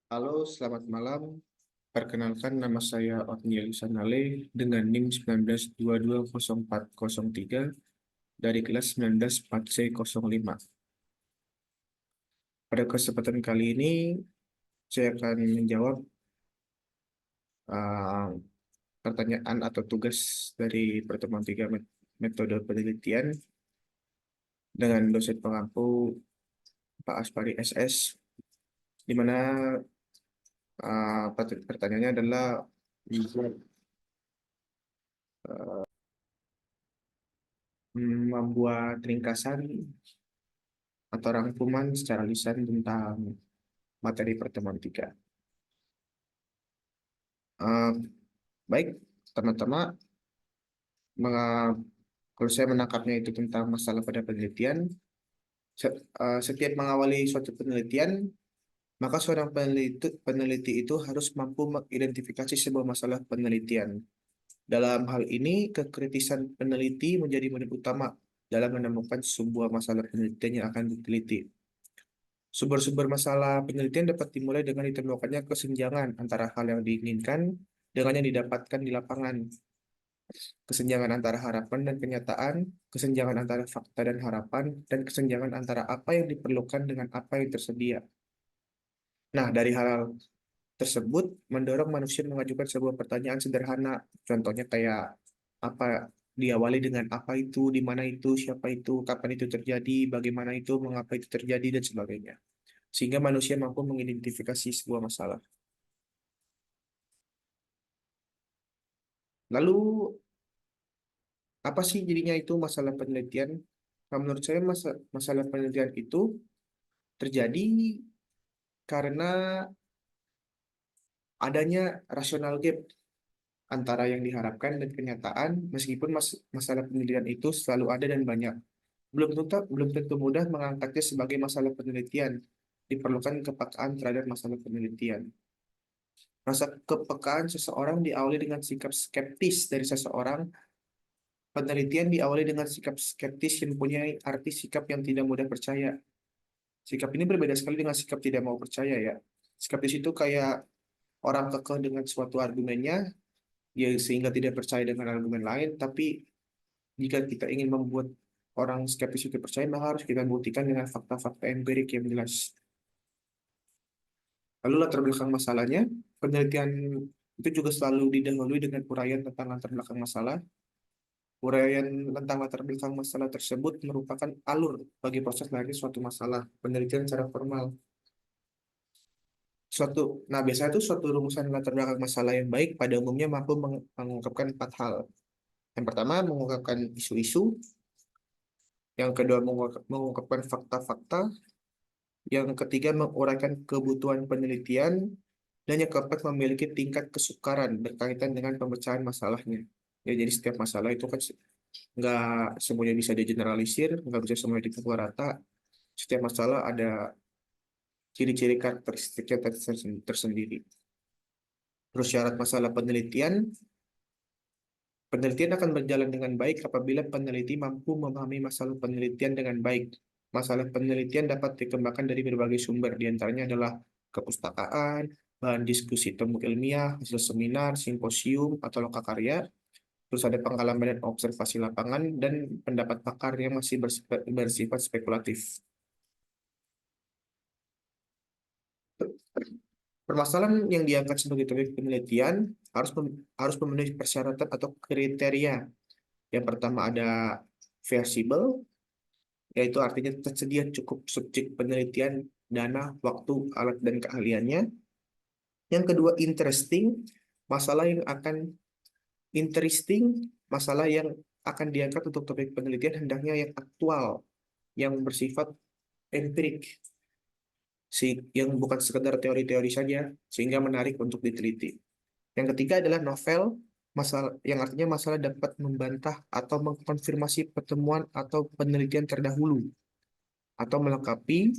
Halo, selamat malam. Perkenalkan nama saya Otniel Sanale dengan NIM 19220403 dari kelas 19 4C05. Pada kesempatan kali ini, saya akan menjawab uh, pertanyaan atau tugas dari pertemuan 3 metode penelitian dengan dosen pengampu Pak Aspari SS, di mana pertanyaannya adalah membuat ringkasan atau rangkuman secara lisan tentang materi pertemuan tiga. Eh, Baik, teman-teman, kalau saya menangkapnya itu tentang masalah pada penelitian, setiap mengawali suatu penelitian, maka seorang peneliti itu harus mampu mengidentifikasi sebuah masalah penelitian. Dalam hal ini, kekritisan peneliti menjadi modal utama dalam menemukan sebuah masalah penelitian yang akan diteliti. Sumber-sumber masalah penelitian dapat dimulai dengan ditemukannya kesenjangan antara hal yang diinginkan dengan yang didapatkan di lapangan, kesenjangan antara harapan dan kenyataan, kesenjangan antara fakta dan harapan, dan kesenjangan antara apa yang diperlukan dengan apa yang tersedia. Nah, dari hal tersebut mendorong manusia mengajukan sebuah pertanyaan sederhana. Contohnya kayak apa diawali dengan apa itu, di mana itu, siapa itu, kapan itu terjadi, bagaimana itu, mengapa itu terjadi, dan sebagainya. Sehingga manusia mampu mengidentifikasi sebuah masalah. Lalu, apa sih jadinya itu masalah penelitian? Nah, menurut saya masalah penelitian itu terjadi karena adanya rational gap antara yang diharapkan dan kenyataan, meskipun masalah penelitian itu selalu ada dan banyak. Belum tentu mudah mengangkatnya sebagai masalah penelitian. Diperlukan kepekaan terhadap masalah penelitian. Rasa kepekaan seseorang diawali dengan sikap skeptis dari seseorang. Penelitian diawali dengan sikap skeptis yang mempunyai arti sikap yang tidak mudah percaya. Sikap ini berbeda sekali dengan sikap tidak mau percaya ya. Skeptis itu kayak orang kekeh dengan suatu argumennya, ya sehingga tidak percaya dengan argumen lain. Tapi jika kita ingin membuat orang skeptis itu percaya, maka harus kita buktikan dengan fakta-fakta empirik yang jelas. Lalu latar belakang masalahnya, penelitian itu juga selalu didahului dengan uraian tentang latar belakang masalah. Uraian tentang latar belakang masalah tersebut merupakan alur bagi proses lahirnya suatu masalah penelitian secara formal. Biasanya itu suatu rumusan latar belakang masalah yang baik pada umumnya mampu mengungkapkan empat hal. Yang pertama, mengungkapkan isu-isu. Yang kedua, mengungkapkan fakta-fakta. Yang ketiga, menguraikan kebutuhan penelitian. Dan yang keempat, memiliki tingkat kesukaran berkaitan dengan pemecahan masalahnya. Ya, jadi setiap masalah itu kan nggak semuanya bisa digeneralisir, nggak bisa semuanya dipukul rata. Setiap masalah ada ciri-ciri karakteristiknya tersendiri. Terus syarat masalah penelitian, penelitian akan berjalan dengan baik apabila peneliti mampu memahami masalah penelitian dengan baik. Masalah penelitian dapat dikembangkan dari berbagai sumber, di antaranya adalah kepustakaan, bahan diskusi temu ilmiah, hasil seminar, simposium, atau lokakarya. Terus ada pengalaman dan observasi lapangan, dan pendapat pakar yang masih bersifat spekulatif. Permasalahan yang diangkat sebagai topik penelitian harus memenuhi persyaratan atau kriteria. Yang pertama ada feasible, yaitu artinya tersedia cukup subjek penelitian, dana, waktu, alat, dan keahliannya. Yang kedua interesting, masalah yang akan interesting, masalah yang akan diangkat untuk topik penelitian hendaknya yang aktual, yang bersifat empirik, yang bukan sekedar teori-teori saja, sehingga menarik untuk diteliti. Yang ketiga adalah novel, masalah yang artinya masalah dapat membantah atau mengkonfirmasi pertemuan atau penelitian terdahulu, atau melengkapi,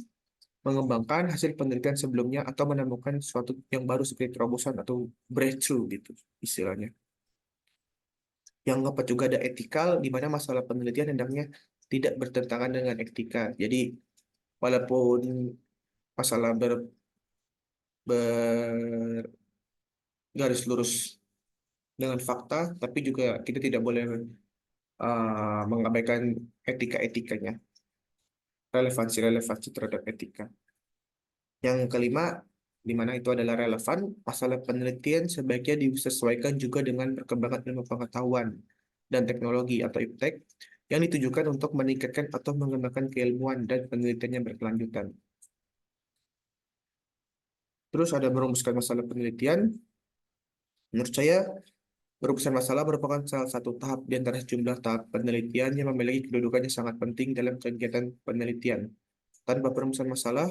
mengembangkan hasil penelitian sebelumnya, atau menemukan sesuatu yang baru seperti terobosan atau breakthrough gitu istilahnya. Yang keempat juga ada etikal, di mana masalah penelitian hendaknya tidak bertentangan dengan etika. Jadi walaupun masalah bergaris lurus dengan fakta, tapi juga kita tidak boleh mengabaikan etika-etikanya, relevansi-relevansi terhadap etika. Yang kelima, di mana itu adalah relevan, masalah penelitian sebaiknya disesuaikan juga dengan perkembangan ilmu pengetahuan dan teknologi atau iptek yang ditujukan untuk meningkatkan atau mengembangkan keilmuan dan penelitian yang berkelanjutan. Terus ada merumuskan masalah penelitian. Menurut saya, merumuskan masalah merupakan salah satu tahap di antara sejumlah tahap penelitian yang memiliki kedudukannya sangat penting dalam kegiatan penelitian. Tanpa perumusan masalah,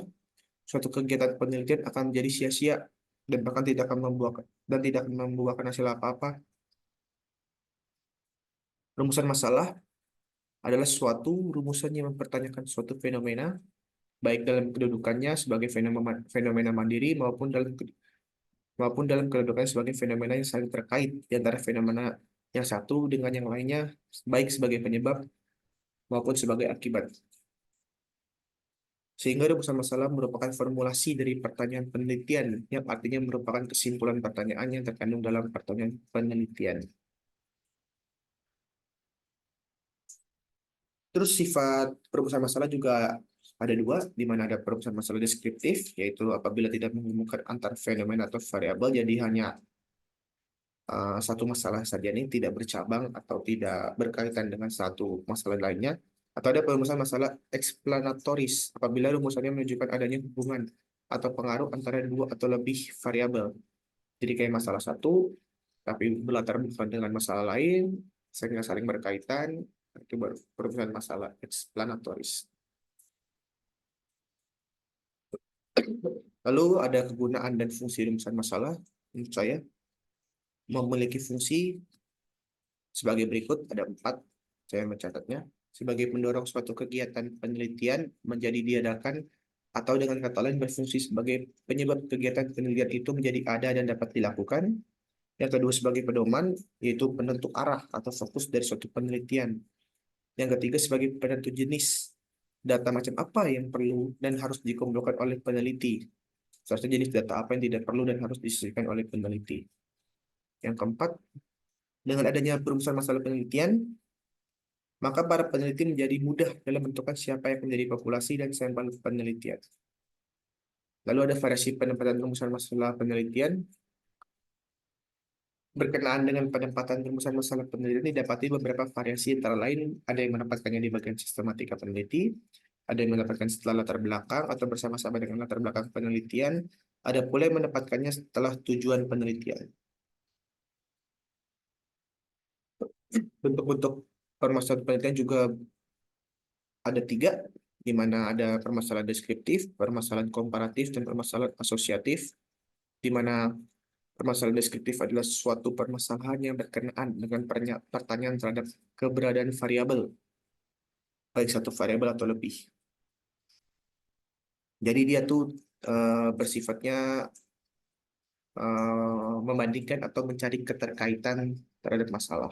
suatu kegiatan penelitian akan menjadi sia-sia dan bahkan tidak akan membuahkan hasil apa-apa. Rumusan masalah adalah suatu rumusan yang mempertanyakan suatu fenomena, baik dalam kedudukannya sebagai fenomena mandiri maupun dalam kedudukannya sebagai fenomena yang saling terkait di antara fenomena yang satu dengan yang lainnya, baik sebagai penyebab maupun sebagai akibat. Sehingga rumusan masalah merupakan formulasi dari pertanyaan penelitian, yang artinya merupakan kesimpulan pertanyaan yang terkandung dalam pertanyaan penelitian. Terus sifat perumusan masalah juga ada dua, di mana ada perumusan masalah deskriptif, yaitu apabila tidak menghubungkan antar fenomena atau variabel, jadi hanya satu masalah saja ini tidak bercabang atau tidak berkaitan dengan satu masalah lainnya. Atau ada perumusan masalah eksplanatoris, apabila rumusannya menunjukkan adanya hubungan atau pengaruh antara dua atau lebih variabel. Jadi kayak masalah satu, tapi berlatar belakang dengan masalah lain, sehingga saling berkaitan, itu baru perumusan masalah eksplanatoris. Lalu ada kegunaan dan fungsi rumusan masalah. Menurut saya, memiliki fungsi sebagai berikut, ada 4, saya mencatatnya. Sebagai pendorong suatu kegiatan penelitian menjadi diadakan, atau dengan kata lain berfungsi sebagai penyebab kegiatan penelitian itu menjadi ada dan dapat dilakukan. Yang kedua sebagai pedoman, yaitu penentu arah atau fokus dari suatu penelitian. Yang ketiga sebagai penentu jenis data macam apa yang perlu dan harus dikumpulkan oleh peneliti. Seharusnya jenis data apa yang tidak perlu dan harus disisihkan oleh peneliti. Yang keempat, dengan adanya perumusan masalah penelitian, maka para peneliti menjadi mudah dalam menentukan siapa yang menjadi populasi dan sampel penelitian. Lalu ada variasi penempatan rumusan masalah penelitian. Berkenaan dengan penempatan rumusan masalah penelitian didapati beberapa variasi, antara lain ada yang menempatkannya di bagian sistematika peneliti, ada yang mendapatkan setelah latar belakang atau bersama-sama dengan latar belakang penelitian, ada pula yang mendapatkannya setelah tujuan penelitian. Bentuk-bentuk permasalahan penelitian juga ada 3, di mana ada permasalahan deskriptif, permasalahan komparatif, dan permasalahan asosiatif, di mana permasalahan deskriptif adalah suatu permasalahan yang berkenaan dengan pertanyaan terhadap keberadaan variabel, baik satu variabel atau lebih. Jadi dia tuh bersifatnya membandingkan atau mencari keterkaitan terhadap masalah.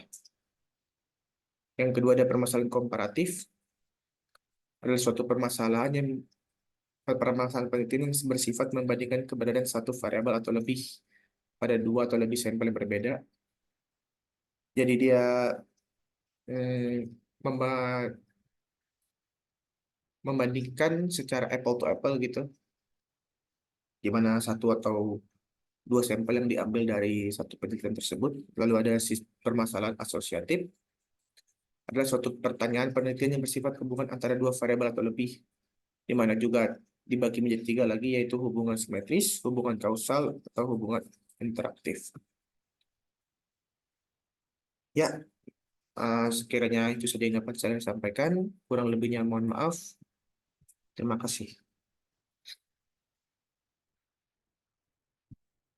Yang kedua ada permasalahan komparatif, adalah suatu permasalahan penelitian yang bersifat membandingkan keberadaan satu variabel atau lebih pada 2 atau lebih sampel yang berbeda. Jadi dia eh, membandingkan secara apple to apple gitu, di mana satu atau 2 sampel yang diambil dari satu penelitian tersebut. Lalu ada permasalahan asosiatif, adalah suatu pertanyaan penelitian yang bersifat hubungan antara 2 variabel atau lebih, di mana juga dibagi menjadi 3 lagi, yaitu hubungan simetris, hubungan kausal, atau hubungan interaktif. Ya, sekiranya itu saja yang dapat saya sampaikan. Kurang lebihnya mohon maaf. Terima kasih.